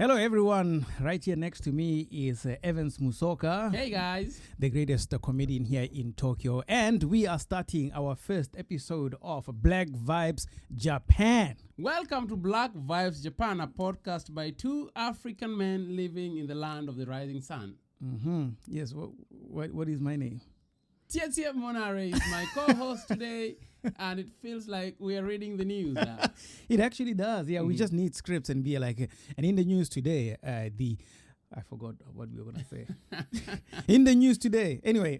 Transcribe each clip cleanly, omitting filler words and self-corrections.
Hello, everyone. Right here next to me is Evans Musoka. Hey, guys. The greatest comedian here in Tokyo. And we are starting our first episode of Black Vibes Japan. Welcome to Black Vibes Japan, a podcast by two African men living in the land of the rising sun. Yes, what is my name? Tsietsi Monare is my co-host today, and it feels like we are reading the news now. It actually does. Yeah, we just need scripts and be like, and in the news today, I forgot what we were going to say. In the news today. Anyway,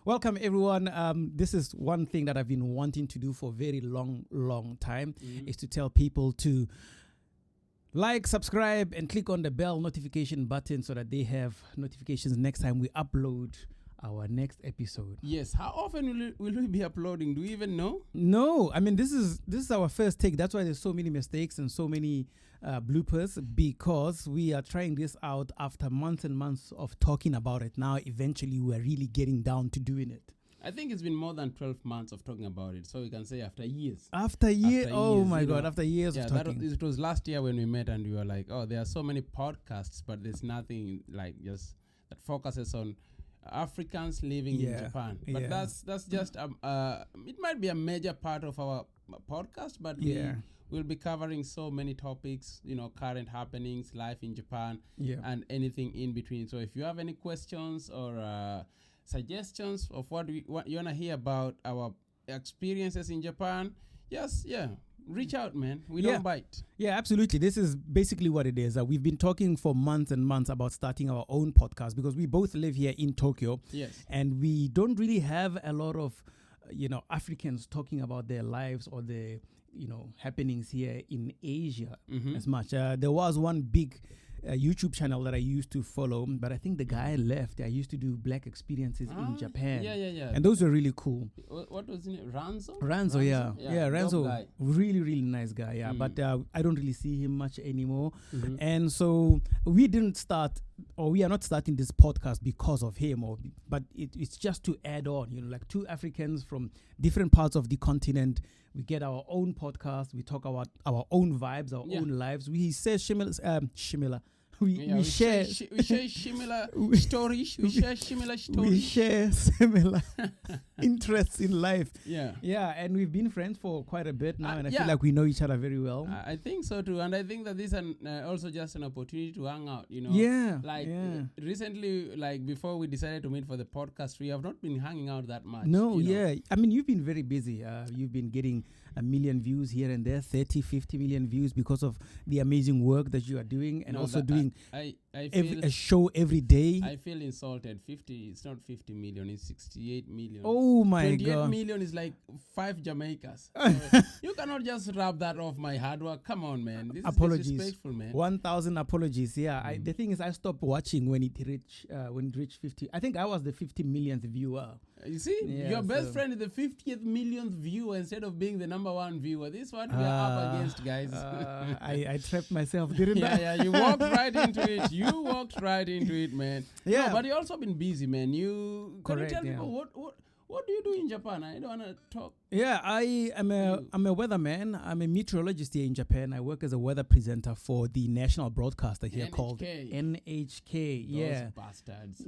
welcome everyone. This is one thing that I've been wanting to do for a very long time, is to tell people to like, subscribe, and click on the bell notification button so that they have notifications next time we upload our next episode. Yes. How often will we be uploading? Do we even know? No, I mean this is our first take. That's why there's so many mistakes and so many bloopers, because we are trying this out after months and months of talking about it. Now eventually we're really getting down to doing it. I think it's been more than 12 months of talking about it, so we can say after years. After years, after years of talking. It was last year when we met and we were like, oh, there are so many podcasts, but there's nothing like just that focuses on Africans living in Japan. But that's just it might be a major part of our podcast, but we'll be covering so many topics, current happenings, life in Japan, and anything in between. So if you have any questions or suggestions of what you want to hear about our experiences in Japan, reach out, man. We don't bite. Yeah, absolutely. This is basically what it is. We've been talking for months and months about starting our own podcast because we both live here in Tokyo. Yes. And we don't really have a lot of, Africans talking about their lives or the, happenings here in Asia as much. There was one big YouTube channel that I used to follow, but I think the guy left. I used to do black experiences in Japan. Yeah. And those were really cool. What was his name? Ranzo? Ranzo, yeah. Ranzo, really nice guy, yeah. But I don't really see him much anymore. And so we didn't start, or we are not starting this podcast because of him, but it's just to add on, like two Africans from different parts of the continent. We get our own podcast. We talk about our own vibes, our own lives. We say shimila. We share similar stories. We share similar stories. We share similar interests in life. Yeah, and we've been friends for quite a bit now, and I feel like we know each other very well. I think so too, and I think that this is also just an opportunity to hang out. Recently, like before we decided to meet for the podcast, we have not been hanging out that much. No, I mean, you've been very busy. You've been getting 1 million views here and there, 30, 50 million views because of the amazing work that you are doing, and also doing a show every day. I feel insulted. It's not 50 million, it's 68 million. Oh my 28 God. 28 million is like 5 Jamaicas. So you cannot just rub that off my hard work. Come on, man. This apologies. is disrespectful, man. 1,000 apologies. Yeah, the thing is, I stopped watching when it reached 50. I think I was the 50 millionth viewer. You see, your best friend is the 50th millionth viewer instead of being the number one viewer. This is what we are up against, guys. I trapped myself, didn't I? Yeah, you walked right into it. You walked right into it, man. Yeah. No, but you also been busy, man. Can you tell people what do you do in Japan? I don't want to talk. Yeah, I'm a weatherman. I'm a meteorologist here in Japan. I work as a weather presenter for the national broadcaster here called NHK. Those bastards.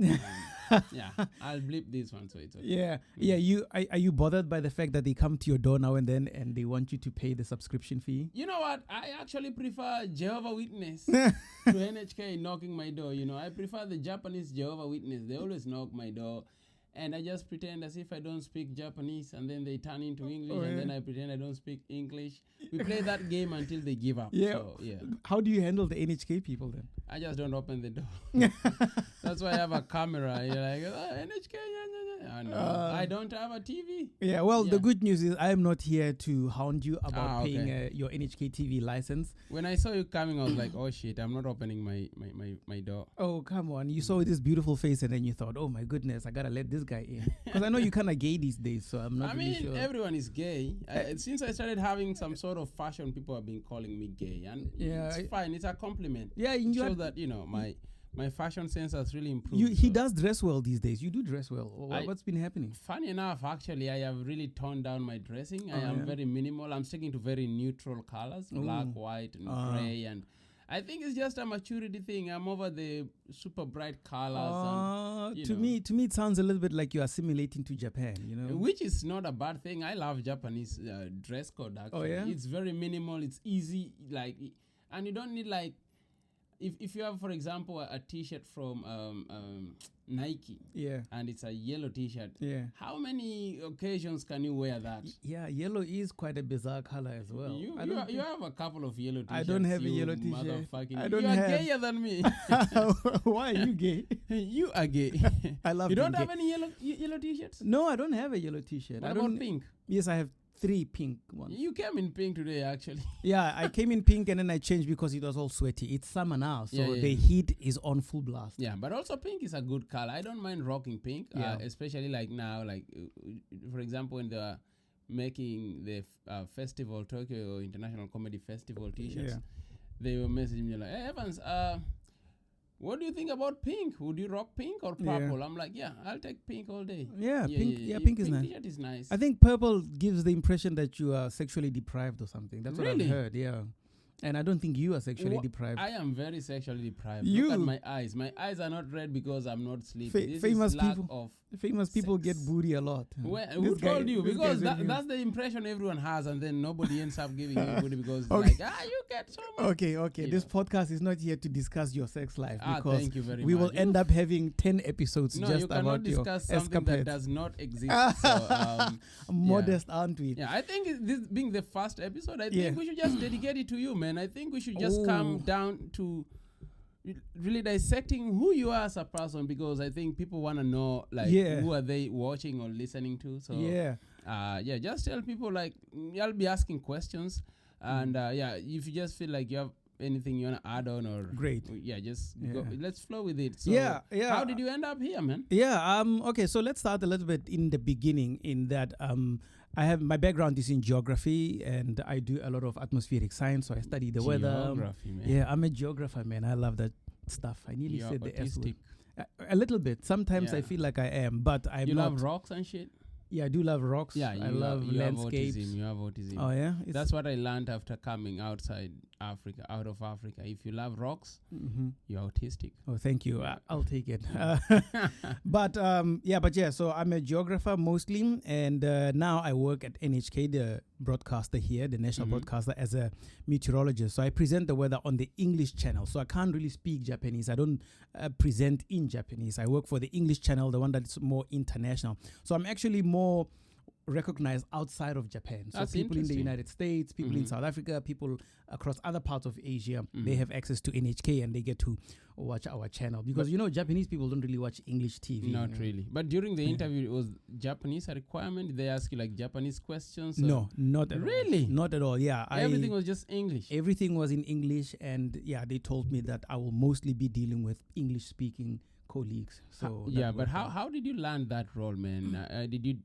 I'll bleep this one so it's okay. Yeah. Are you bothered by the fact that they come to your door now and then and they want you to pay the subscription fee? You know what? I actually prefer Jehovah Witness to NHK knocking my door. I prefer the Japanese Jehovah Witness. They always knock my door. And I just pretend as if I don't speak Japanese, and then they turn into English, and then I pretend I don't speak English. We play that game until they give up. How do you handle the NHK people then? I just don't open the door. That's why I have a camera. You're like, NHK, I don't have a TV. The good news is I am not here to hound you about paying your NHK TV license. When I saw you coming, I was like, oh shit, I'm not opening my door. Oh, come on. You saw this beautiful face, and then you thought, oh my goodness, I gotta let this guy in. Because I know you're kind of gay these days, so I'm not really sure. Everyone is gay. Since I started having some sort of fashion, people have been calling me gay. And it's fine. It's a compliment. Yeah, it shows that, my fashion sense has really improved. He does dress well these days. You do dress well. What's been happening? Funny enough, actually, I have really toned down my dressing. I am very minimal. I'm sticking to very neutral colors, black, white, and gray. And I think it's just a maturity thing. I'm over the super bright colors. To me, it sounds a little bit like you're assimilating to Japan. Which is not a bad thing. I love Japanese dress code. Actually, oh yeah, it's very minimal. It's easy. And you don't need if you have, for example, a T-shirt from Nike, and it's a yellow T-shirt, how many occasions can you wear that? Yellow is quite a bizarre color as well. You have a couple of yellow T-shirts. I don't have a yellow T-shirt. You are gayer than me. Why are you gay? You are gay. I love. You don't have any yellow T-shirts? No, I don't have a yellow T-shirt. What about pink? Yes, I have 3 pink ones. You came in pink today, actually. Yeah, I came in pink and then I changed because it was all sweaty. It's summer now, so the heat is on full blast. Yeah, but also pink is a good color. I don't mind rocking pink, especially now, for example, when they're making the festival, Tokyo International Comedy Festival T-shirts, they were messaging me like, hey, Evans, what do you think about pink? Would you rock pink or purple? I'm like, I'll take pink all day. Pink is nice. T-shirt is nice. I think purple gives the impression that you are sexually deprived or something. That's what I've heard, And I don't think you are sexually deprived. I am very sexually deprived. Look at my eyes. My eyes are not red because I'm not sleeping. Famous people get booty a lot. Who told you? Because that's the impression everyone has, and then nobody ends up giving you booty because you get so much. Okay. This podcast is not here to discuss your sex life because thank you very much. We will end up having 10 episodes just about your discuss something that does not exist. Modest, aren't we? Yeah, I think this being the first episode, I think we should just dedicate it to you, man. I think we should just come down to really dissecting who you are as a person, because I think people want to know who are they watching or listening to. So just tell people I'll be asking questions, and if you just feel like you have anything you want to add on or great, go. Let's flow with it. So how did you end up here, man? Okay, so let's start a little bit in the beginning. In that I have my background is in geography, and I do a lot of atmospheric science. So I study the weather. Man. Yeah, I'm a geographer, man. I love that stuff. I nearly said the S word. A little bit. Sometimes I feel like I am, but I'm not. You love rocks and shit? Yeah, I do love rocks. Yeah, I love landscapes. You have autism. Oh yeah, that's what I learned after coming out of Africa. If you love rocks, you're autistic. Oh, thank you. I'll take it. But so I'm a geographer mostly, and now I work at NHK, the broadcaster here, the national broadcaster, as a meteorologist. So I present the weather on the English channel. So I can't really speak Japanese. I don't present in Japanese. I work for the English channel, the one that's more international. So I'm actually more recognized outside of Japan. So that's people in the United States, people in South Africa, people across other parts of Asia, they have access to NHK and they get to watch our channel. Because, Japanese people don't really watch English TV. Not really. But during the interview, was Japanese a requirement? Did they ask you Japanese questions? No, not at all. Really? Not at all, yeah. Everything was just English? Everything was in English, and they told me that I will mostly be dealing with English-speaking colleagues. So but how did you land that role, man? Did you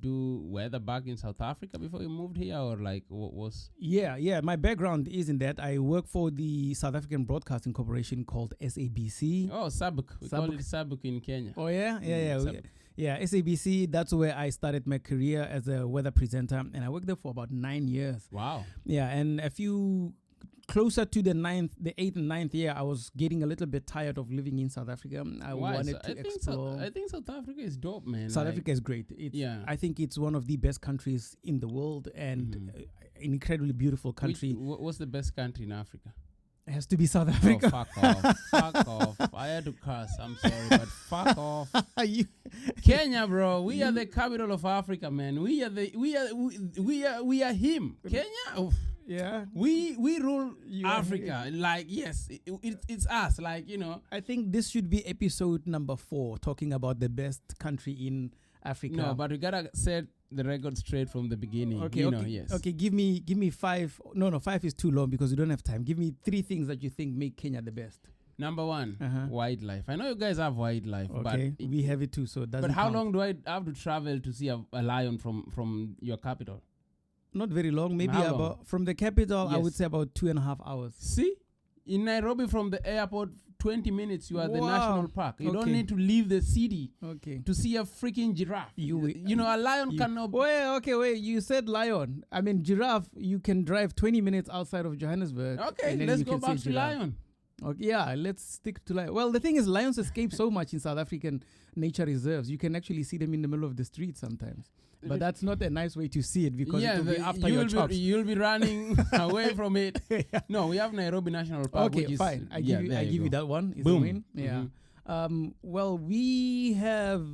do weather back in South Africa before you moved here, or what was? Yeah. My background is in that. I work for the South African Broadcasting Corporation called SABC. Oh, SABC. We call it SABC in Kenya. Oh yeah. SABC. That's where I started my career as a weather presenter, and I worked there for about 9 years. Wow. Yeah, and a few. Closer to the 8th and 9th year, I was getting a little bit tired of living in South Africa. I wanted to explore. I think South Africa is dope, man. South Africa is great. I think it's one of the best countries in the world, and an incredibly beautiful country. What's the best country in Africa? It has to be South Africa. Oh, fuck off. Fuck off. I had to curse. I'm sorry, but fuck off. Kenya, bro. We are the capital of Africa, man. We are him. Kenya? Oof. Yeah, we rule Africa. It's us. I think this should be episode number 4, talking about the best country in Africa. No, but we gotta set the record straight from the beginning. Okay. Yes. Okay, give me 5. No, 5 is too long because we don't have time. Give me 3 things that you think make Kenya the best. Number 1, wildlife. I know you guys have wildlife, but we have it too. So it doesn't. But how count. long do I have to travel to see a lion from your capital? Not very long. Maybe from the capital, I would say about 2.5 hours. See? in Nairobi from the airport, 20 minutes, you are the Wow. national park. You don't Okay. need to leave the city Okay. to see a freaking giraffe. You know, a lion cannot... Wait. You said lion. I mean, giraffe, you can drive 20 minutes outside of Johannesburg. Okay, and then let's you go can see back to giraffe. lion. Okay, yeah, let's stick to lion. Well, the thing is, lions escape so much in South African nature reserves. You can actually see them in the middle of the street sometimes. But that's not a nice way to see it because it will be after your chops. You'll be running away from it. Yeah. No, we have Nairobi National Park. Okay, which is, fine. I give you that one. It's Boom. a win. Yeah. Well, we have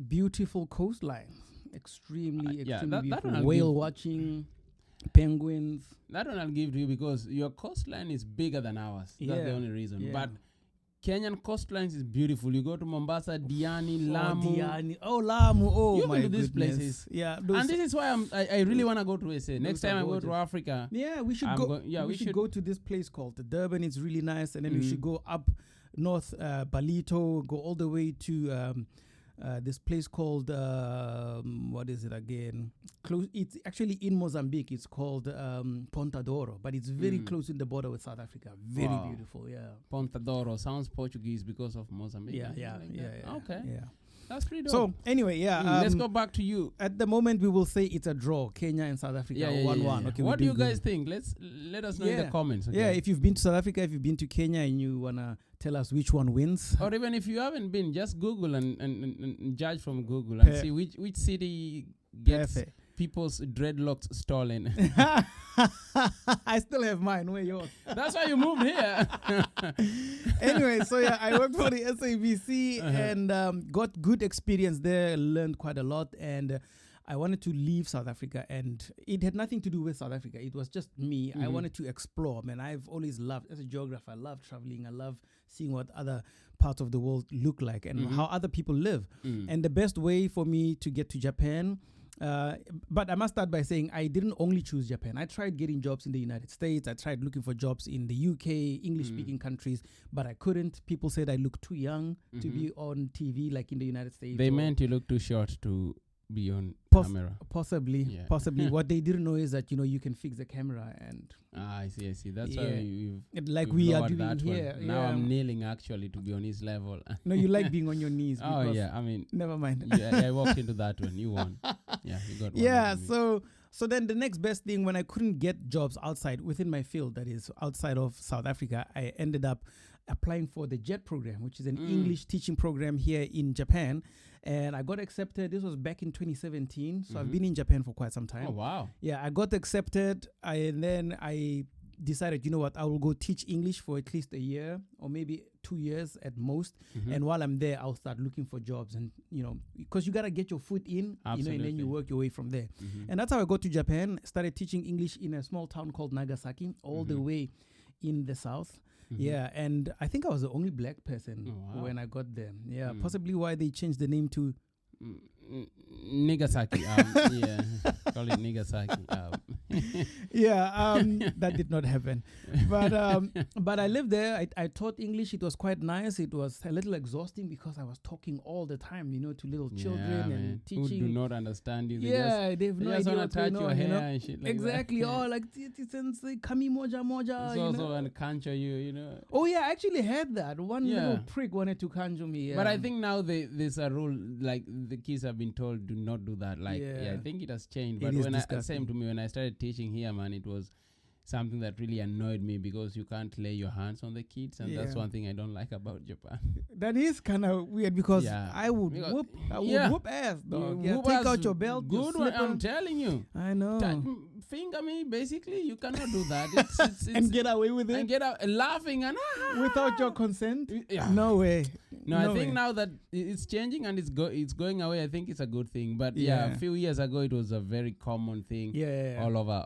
beautiful coastlines. Extremely beautiful. Whale watching, penguins. That one I'll give to you because your coastline is bigger than ours. That's the only reason. Yeah. But Kenyan coastlines is beautiful. You go to Mombasa, Diani, Lamu. Lamu. Oh, You've my been to these goodness. places. Yeah. And this is why I really want to go to SA. Next time I go to Africa. Yeah, we should go. We should go to this place called Durban. It's really nice. And then we should go up north, Balito, go all the way to this place called, what is it again? Close. It's actually in Mozambique. It's called Ponta d'Oro, but it's very close in the border with South Africa. Very beautiful, yeah. Ponta d'Oro sounds Portuguese because of Mozambique. Yeah. Okay. Yeah. That's pretty dope. So anyway, let's go back to you. At the moment, we will say it's a draw. Kenya and South Africa, 1-1. Okay. What do you guys think? Let us know in the comments. Okay? Yeah, if you've been to South Africa, if you've been to Kenya, and you wanna tell us which one wins, or even if you haven't been, just Google and judge from Google and see which city gets people's dreadlocks stolen. I still have mine. Where yours? That's why you moved here. Anyway, so yeah, I worked for the SABC and got good experience there, learned quite a lot, and I wanted to leave South Africa, and it had nothing to do with South Africa. It was just me. I wanted to explore, man. I've always loved, as a geographer, I love traveling. I love seeing what other parts of the world look like and how other people live. And the best way for me to get to Japan, but I must start by saying I didn't only choose Japan. I tried getting jobs in the United States. I tried looking for jobs in the UK, English-speaking countries, but I couldn't. People said I look too young to be on TV like in the United States. They meant you look too short to be on camera. Possibly. What they didn't know is that, you can fix the camera and... I see. That's why we are doing here. Now I'm kneeling actually to be on his level. No, you like being on your knees. I mean... Never mind. I walked into that one. You won. Yeah, you got one. Yeah, so then the next best thing, when I couldn't get jobs outside, within my field, that is outside of South Africa, I ended up applying for the JET program, which is an English teaching program here in Japan. And I got accepted. This was back in 2017. So I've been in Japan for quite some time. Oh, wow. Yeah, I got accepted. And then I decided, you know what, I will go teach English for at least a year or maybe 2 years at most. And while I'm there, I'll start looking for jobs. And, because you got to get your foot in, and then you work your way from there. And that's how I got to Japan. Started teaching English in a small town called Nagasaki, all the way in the south. Yeah, and I think I was the only black person when I got there. Yeah, possibly why they changed the name to Nagasaki. Call it Nagasaki. That did not happen. But I lived there. I taught English. It was quite nice. It was a little exhausting because I was talking all the time, to little children and teaching. Who do not understand you. They have no idea what's touch going your on, hair and shit like exactly. that. Oh, like Tsietsi sensei, kami moja moja. It's also and kancha you. Oh yeah, I actually had that. One little prick wanted to kanjo me. But I think now there's a rule, like the kids have been told do not do that. Like I think it has changed. But same to me when I started teaching here, man, it was something that really annoyed me because you can't lay your hands on the kids, and that's one thing I don't like about Japan. That is kind of weird because I would whoop ass, dog. Take out your belt. Good one, I'm telling you. I know. Finger me, basically, you cannot do that. It's and get away with it. And get out laughing and without your consent. Yeah. No way. No, I think now that it's changing and it's going away, I think it's a good thing. But a few years ago, it was a very common thing all over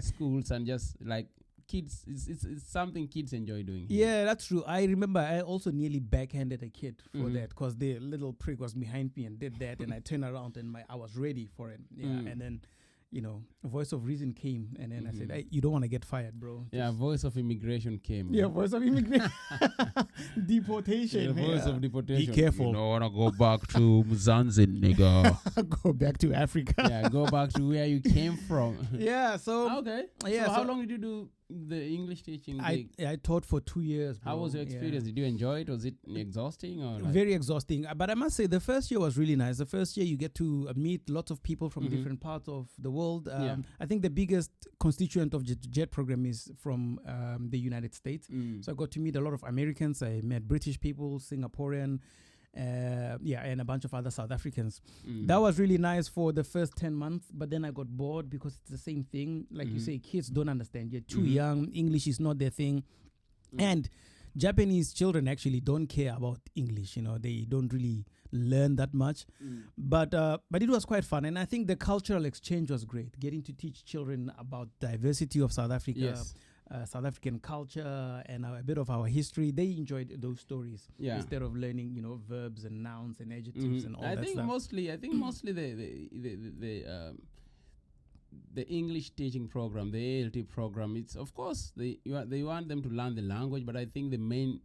schools and just like kids. It's something kids enjoy doing. Yeah, that's true. I remember I also nearly backhanded a kid for that because the little prick was behind me and did that, and I turned around and I was ready for it. Yeah, and then. A voice of reason came, and then I said, hey, you don't want to get fired, bro. Voice of immigration came. Yeah, voice of immigration. Deportation. Voice of deportation. Be careful. You don't want to go back to Mzanzin, nigga. Go back to Africa. Go back to where you came from. Yeah, so... Okay. Yeah, so how long did you do the English teaching I taught for 2 years, bro. How was your experience? Did you enjoy it? Was it exhausting or very exhausting? But I must say the first year was really nice. The first year you get to meet lots of people from different parts of the world. I think the biggest constituent of JET program is from the United States. So I got to meet a lot of Americans. I met British people, Singaporean, and a bunch of other South Africans. That was really nice for the first 10 months, but then I got bored because it's the same thing. Like you say, kids don't understand. You're too young. English is not their thing. And Japanese children actually don't care about English. You know, they don't really learn that much. But it was quite fun. And I think the cultural exchange was great. Getting to teach children about diversity of South Africa, South African culture, and a bit of our history. They enjoyed those stories instead of learning, you know, verbs and nouns and adjectives and all that stuff. I think mostly the English teaching program, the ALT program, it's of course they want them to learn the language, but I think the main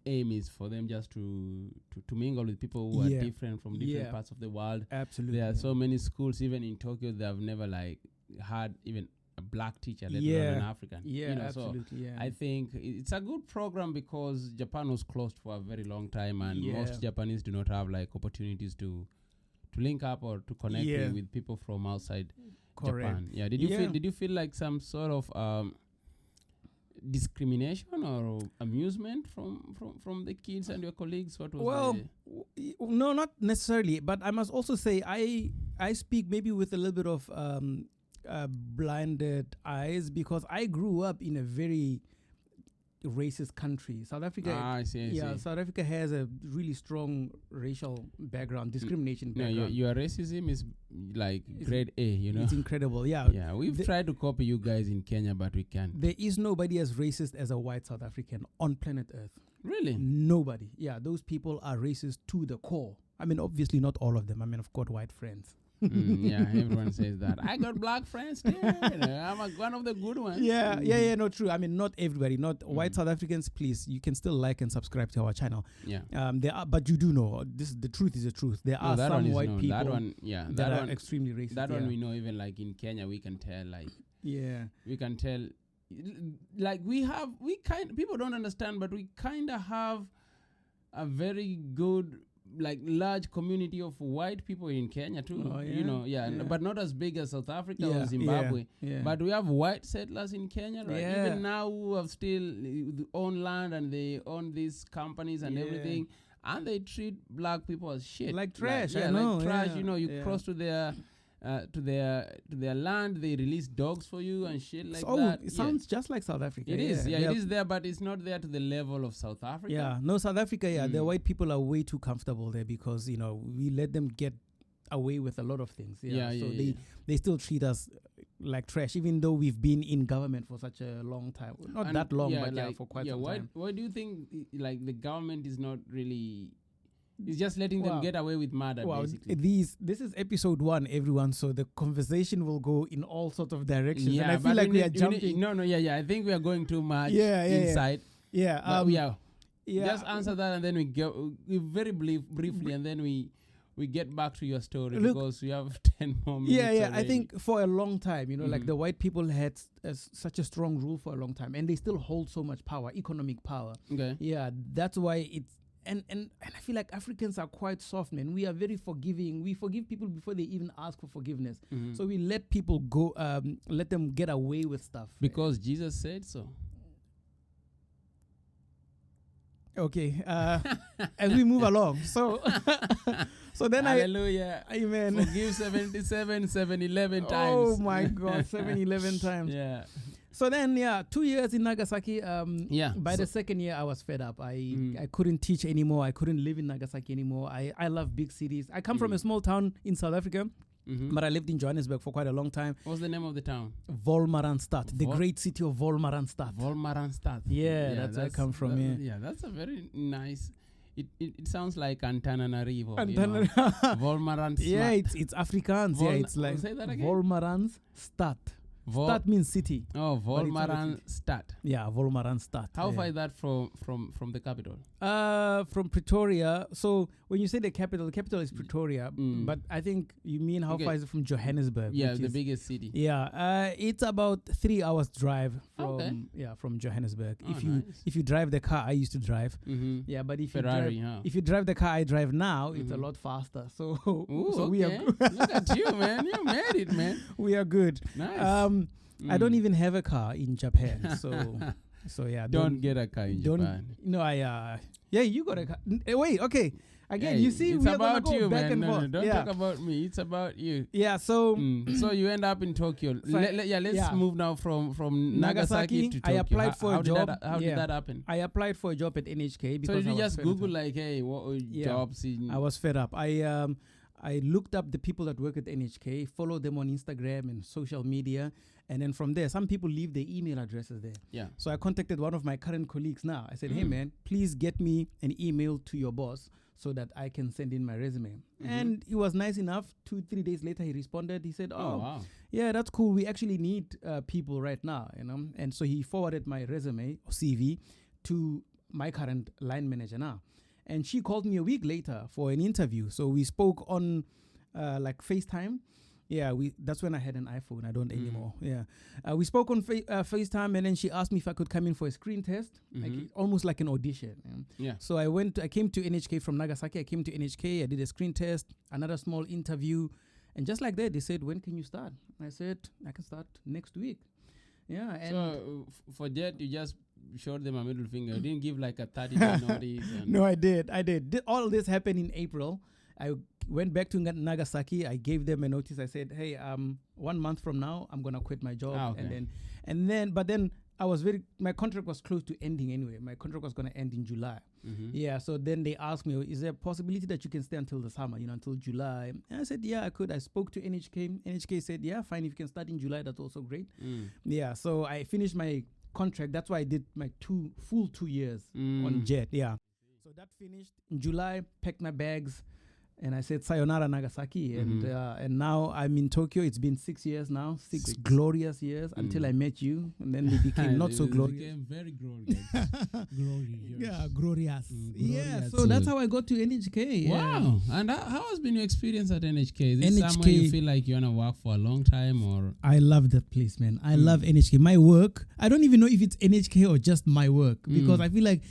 aim is for them just to mingle with people who are different from different parts of the world. Absolutely. There are so many schools, even in Tokyo, they have never like had even a black teacher, let alone an African. Yeah, you know, absolutely. So I think it's a good program because Japan was closed for a very long time, and most Japanese do not have like opportunities to link up or to connect with people from outside Japan. Yeah. Did you feel like some sort of discrimination or amusement from the kids and your colleagues? What was no, not necessarily, but I must also say I speak maybe with a little bit of blinded eyes because I grew up in a very racist country. South Africa. I see. South Africa has a really strong racial background, discrimination background. Your racism is like grade A, you know. It's incredible. Yeah, we've tried to copy you guys in Kenya, but we can't. There is nobody as racist as a white South African on planet Earth. Really? Nobody. Yeah, those people are racist to the core. I mean, obviously not all of them. I mean, I've got white friends. Everyone says that. I got black friends too. I'm one of the good ones. No, true. I mean, not everybody. Not white South Africans. Please, you can still like and subscribe to our channel. There are, but you do know the truth is the truth. There are some white people that are extremely racist. That one we know. Even like in Kenya, we can tell. Like we can tell. Like people don't understand, but we kind of have a very good, like, large community of white people in Kenya too. But not as big as South Africa or Zimbabwe. But we have white settlers in Kenya, right? Even now, who have still own land and they own these companies and everything, and they treat black people as shit, like trash. Like trash. You cross to their land, they release dogs for you and shit like that. It sounds just like South Africa. It is, it is there, but it's not there to the level of South Africa. South Africa, the white people are way too comfortable there because, we let them get away with a lot of things. They still treat us like trash, even though we've been in government for such a long time. Not that long, but for quite some time. Why do you think, like, the government is not really... It's just letting them get away with murder, basically. This is episode 1, everyone, so the conversation will go in all sorts of directions. And I feel like we are jumping. I think we are going too much inside. Just answer that, and then we go very briefly, and then we get back to your story because we have 10 more minutes. Already. I think for a long time, like the white people had such a strong rule for a long time, and they still hold so much power, economic power. Okay. Yeah, that's why it's. And I feel like Africans are quite soft, man. We are very forgiving. We forgive people before they even ask for forgiveness. So we let people go, let them get away with stuff. Because Jesus said so. Okay. As we move along. So then Hallelujah. Amen. Forgive 711 times. Oh my God, 711 times. Yeah. So then, 2 years in Nagasaki. By the second year, I was fed up. I couldn't teach anymore. I couldn't live in Nagasaki anymore. I love big cities. I come from a small town in South Africa, but I lived in Johannesburg for quite a long time. What's the name of the town? Wolmaranstad, the great city of Wolmaranstad. Wolmaranstad. That's where I come from. That's a very nice... It sounds like Antananarivo. Wolmaranstad. Yeah, it's Afrikaans. It's like say that again? Wolmaranstad. Stad means city. Oh, Wolmaranstad. Yeah, Wolmaranstad. How far is that from the capital? From Pretoria. So when you say the capital is Pretoria. But I think you mean how far is it from Johannesburg? Yeah, the biggest city. Yeah, it's about 3 hours drive from Johannesburg. If you drive the car I used to drive. Yeah, but if you drive the car I drive now, it's a lot faster. So we are good. Look at you, man. You made it, man. We are good. Nice. I don't even have a car in Japan, so yeah. Don't get a car in Japan. No, you got a car. Wait, okay. Again, you see, it's we're about go you, back man. and forth. Don't talk about me. It's about you. Yeah. So, so you end up in Tokyo. Let's move now from Nagasaki to Tokyo. I applied for a job. How did that happen? I applied for a job at NHK because. So did you just Google like, hey, what jobs? I was fed up. I looked up the people that work at NHK, followed them on Instagram and social media, and then from there, some people leave their email addresses there. Yeah. So I contacted one of my current colleagues now. I said, hey man, please get me an email to your boss so that I can send in my resume. And he was nice enough. 2-3 days later, he responded. He said, wow. Yeah, that's cool. We actually need people right now, you know. And so he forwarded my resume or CV to my current line manager now. And she called me a week later for an interview. So we spoke on like FaceTime. Yeah, that's when I had an iPhone. I don't anymore. Yeah, we spoke on FaceTime, and then she asked me if I could come in for a screen test, like almost like an audition. Yeah. So I came to NHK from Nagasaki. I came to NHK. I did a screen test, another small interview, and just like that, they said, "When can you start?" I said, "I can start next week." Yeah. And so for that, you just showed them a middle finger. You didn't give like a 30-day notice. No, I did. All this happened in April. I went back to Nagasaki. I gave them a notice. I said, "Hey, 1 month from now, I'm gonna quit my job." But then I was my contract was close to ending anyway. My contract was gonna end in July. Yeah. So then they asked me, "Is there a possibility that you can stay until the summer? Until July?" And I said, "Yeah, I could." I spoke to NHK. NHK said, "Yeah, fine. If you can start in July, that's also great." Yeah. So I finished my contract. That's why I did my full 2 years on Jet. Yeah. So that finished in July. Packed my bags. And I said, sayonara Nagasaki. And now I'm in Tokyo. It's been 6 years now, six glorious years until I met you. And then they became not so glorious. They became very glorious. Glorious. Yeah, glorious. Yeah, so that's how I got to NHK. Yeah. Wow. And how has been your experience at NHK? Is this somewhere you feel like you want to work for a long time? Or I love that place, man. I love NHK. My work, I don't even know if it's NHK or just my work because I feel like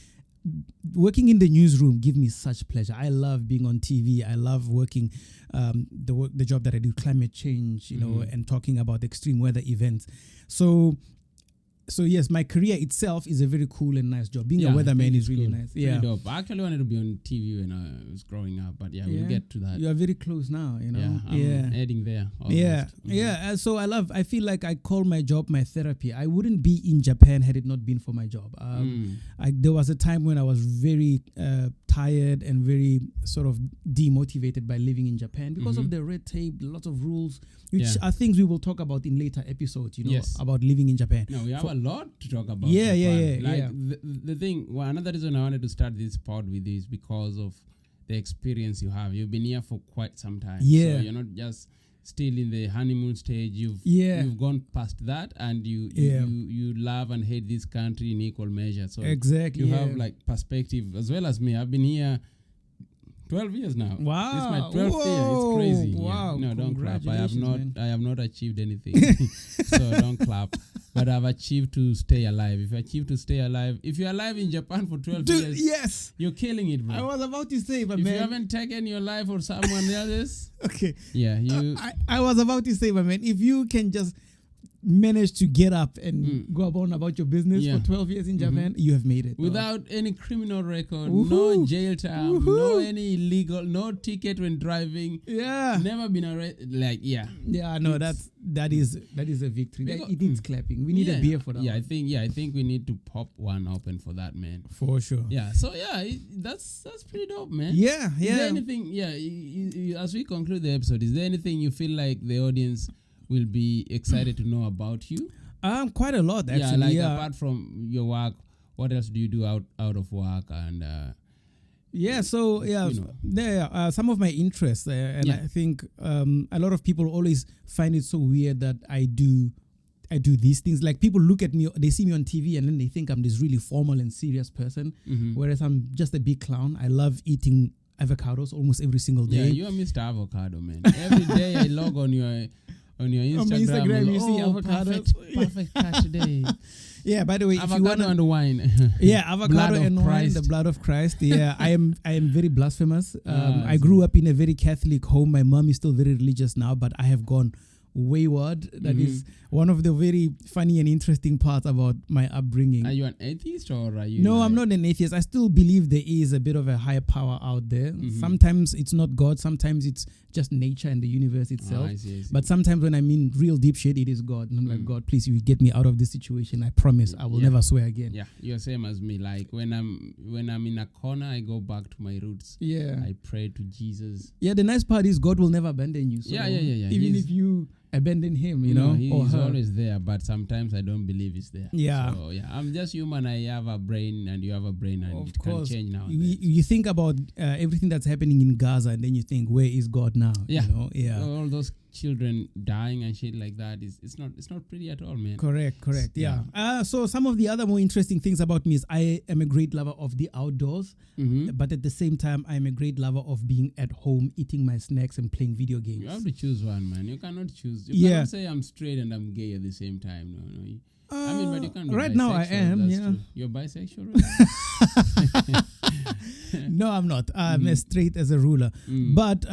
working in the newsroom gives me such pleasure. I love being on TV. I love working the job that I do, climate change, and talking about extreme weather events. So yes, my career itself is a very cool and nice job. Being a weatherman is really nice. Yeah, dope. I actually wanted to be on TV when I was growing up, but we'll get to that. You are very close now, Yeah, I'm heading there. Almost. So I feel like I call my job my therapy. I wouldn't be in Japan had it not been for my job. There was a time when I was very tired and very sort of demotivated by living in Japan because of the red tape, lots of rules, which are things we will talk about in later episodes, about living in Japan. No, we have a lot to talk about. The thing, another reason I wanted to start this pod with is because of the experience you have. You've been here for quite some time. Yeah. So you're not just still in the honeymoon stage. You've gone past that, and you love and hate this country in equal measure. So exactly, you have like perspective as well as me. I've been here 12 years now. Wow. This is my 12th year. It's crazy. Wow. Yeah. No, don't clap. I have not achieved anything. So don't clap. But I've achieved to stay alive. If you're alive in Japan for 12 years, yes, you're killing it, bro. I was about to say, but if man, you haven't taken your life or someone else's, okay. Yeah, I was about to say, but man, if you can just manage to get up and go about your business for 12 years in Japan, you have made it. Without any criminal record, no jail time, no any illegal, no ticket when driving. Yeah. Never been arrested. Yeah, no, that is a victory. It needs clapping. We need a beer for that. Yeah, I think we need to pop one open for that, man. For sure. Yeah. So that's pretty dope, man. Yeah. Is there anything? As we conclude the episode, is there anything you feel like the audience will be excited to know about you? Quite a lot, actually. Apart from your work, what else do you do out of work? And some of my interests, I think a lot of people always find it so weird that I do I do these things. Like people look at me, they see me on TV, and then they think I'm this really formal and serious person, whereas I'm just a big clown. I love eating avocados almost every single day. Yeah, you're Mr. Avocado, man. Every day I log on your Instagram. On my Instagram, you see avocados. Perfect catch today. Yeah, by the way, avocado if you wanna, and wine. yeah, avocado and wine, the blood of Christ. Yeah, I am very blasphemous. I grew up in a very Catholic home. My mom is still very religious now, but I have gone wayward. That is one of the very funny and interesting parts about my upbringing. Are you an atheist or are you? No, I'm not an atheist. I still believe there is a bit of a higher power out there. Sometimes it's not God. Sometimes it's just nature and the universe itself. I see. But sometimes when I'm in real deep shit, it is God. And I'm like, God, please, you get me out of this situation. I promise I will never swear again. Yeah, you're same as me. Like when I'm in a corner, I go back to my roots. Yeah. I pray to Jesus. Yeah, the nice part is God will never abandon you. So Yeah. Even if you abandon him, you know, he's always there, but sometimes I don't believe he's there. Yeah. So I'm just human. I have a brain and you have a brain, and of it course. can change now. You think about everything that's happening in Gaza, and then you think, where is God now? Yeah. You know? Yeah. All those children dying and shit like that it's not pretty at all, man. Correct. Yeah. So some of the other more interesting things about me is I am a great lover of the outdoors, but at the same time I am a great lover of being at home, eating my snacks and playing video games. You have to choose one, man. You cannot choose. You cannot say I'm straight and I'm gay at the same time. No. I mean, but you can't be right bisexual. Now I am. That's Yeah. true. You're bisexual. No, I'm not. I'm as straight as a ruler. But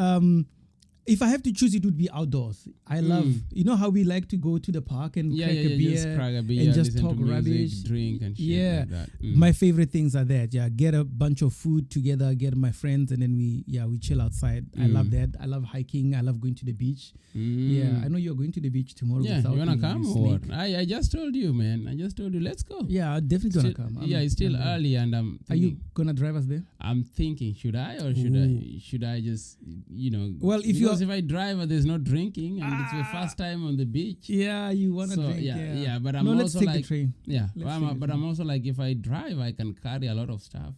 if I have to choose, it would be outdoors. I love, you know how we like to go to the park and crack a beer and just talk rubbish, drink and shit like that. My favorite things are that. Yeah, get a bunch of food together, get my friends, and then we chill outside. I love that. I love hiking. I love going to the beach. Yeah, I know you're going to the beach tomorrow. Yeah, you wanna come or what? I just told you, man. I just told you, let's go. Yeah, I'm definitely gonna come. It's still early, and I'm thinking, are you gonna drive us there? I'm thinking, should I or should I just Well, if I drive, there's no drinking, and it's the first time on the beach. Yeah, you wanna drink. Yeah, but I'm let's also take like the train. Yeah, but I'm also like, if I drive, I can carry a lot of stuff.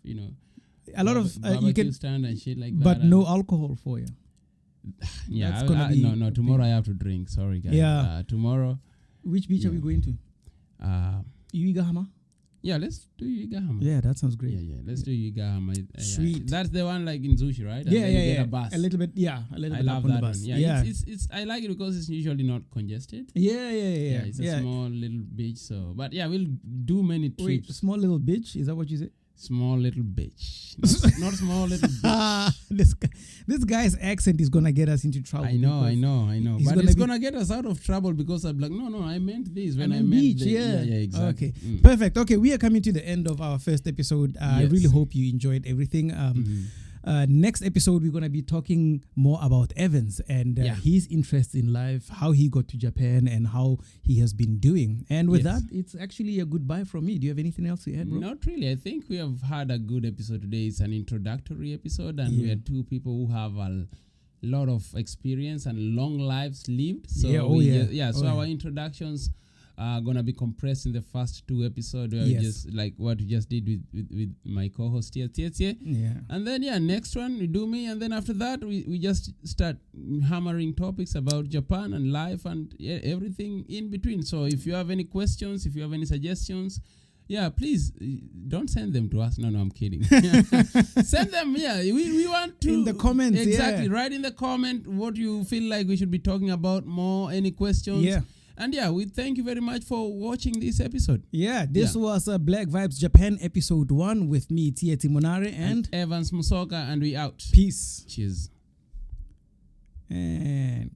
A lot of barbecue you can stand and shit like that. But no alcohol for you. Yeah, that's gonna be no. Tomorrow I have to drink. Sorry, guys. Yeah. Tomorrow. Which beach are we going to? Uigahama. Yeah, let's do Uigahama. Yeah, that sounds great. Yeah. Let's do Uigahama. Sweet. That's the one like in Zushi, right? Yeah. Get a bus. A little bit. Yeah, a little I bit love up on that the bus. one. Yeah. It's I like it because it's usually not congested. Yeah. It's a small little beach. So, but yeah, we'll do many trips. Wait, small little beach? Is that what you said? Small little bitch. Not small little bitch. This guy's accent is gonna get us into trouble. I know. But it's gonna get us out of trouble because I'm like, no, I meant this when I meant beach. this. Yeah, exactly. Okay, perfect. Okay, we are coming to the end of our first episode. I really hope you enjoyed everything. Next episode, we're going to be talking more about Evans and his interests in life, how he got to Japan, and how he has been doing. And with that, it's actually a goodbye from me. Do you have anything else to add, bro? Not really. I think we have had a good episode today. It's an introductory episode, and we are two people who have a lot of experience and long lives lived. So our introductions are gonna be compressed in the first two episodes, where we just like what we just did with my co-host here, Tsietsi. And then next one we do me, and then after that we just start hammering topics about Japan and life and everything in between. So if you have any questions, if you have any suggestions, please don't send them to us. No, I'm kidding. Send them. We want to in the comments. Exactly. Write in the comment what you feel like we should be talking about more. Any questions? And we thank you very much for watching this episode. This was Black Vibes Japan episode 1 with me, Tsietsi Monare, and Evans Musoka, and we out. Peace. Cheers. And